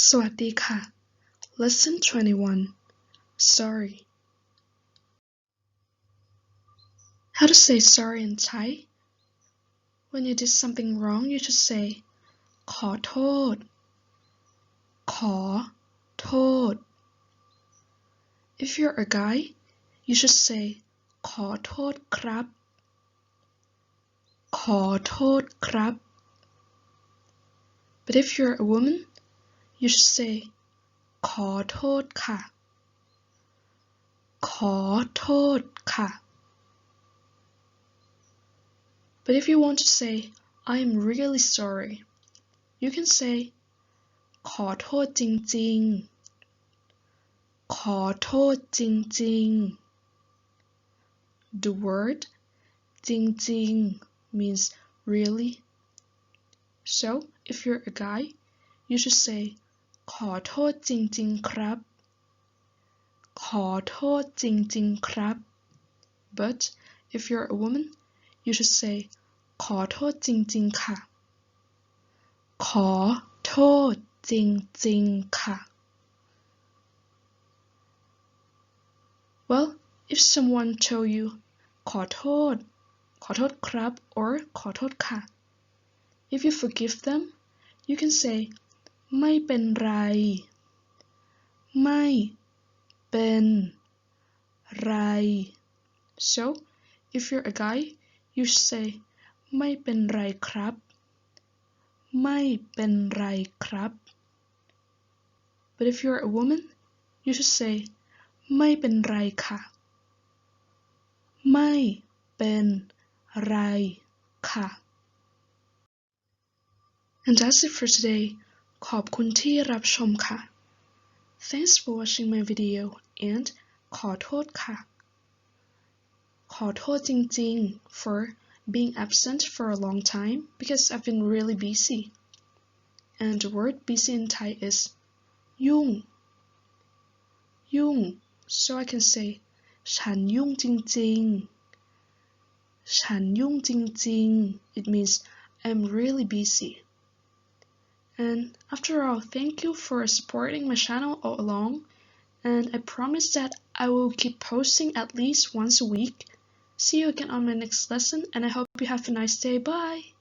สวัสดีค่ะ Lesson 21 Sorry. How to say sorry in Thai? When you did something wrong, you should say ขอโทษ ขอโทษ If you're a guy, you should say ขอโทษครับ ขอโทษครับ But if you're a woman, you should say ขอโทษค่ะ ขอโทษค่ะ But if you want to say I am really sorry, you can say ขอโทษจริงๆ ขอโทษจริงๆ The word จริงๆ means really. So if you're a guy, you should say ขอโทษจริงๆครับ ขอโทษจริงๆครับ But if you're a woman, you should say ขอโทษจริงๆค่ะ ขอโทษจริงๆค่ะ Well, if someone told you ขอโทษครับ or ขอโทษค่ะ if you forgive them, you can say ไม่เป็นไร ไม่เป็นไร So if you're a guy, you should say ไม่เป็นไรครับ ไม่เป็นไรครับ But if you're a woman, you should say ไม่เป็นไรค่ะ ไม่เป็นไรค่ะ And that's it for today. ขอบคุณที่รับชมค่ะ Thanks for watching my video and ขอโทษค่ะ ขอโทษจริงๆ for being absent for a long time because I've been really busy. And the word busy in Thai is ยุ่ง ยุ่ง So I can say ฉันยุ่งจริงๆ ฉันยุ่งจริงๆ It means I'm really busy. And after all, thank you for supporting my channel all along, and I promise that I will keep posting at least once a week. See you again on my next lesson, and I hope you have a nice day. Bye!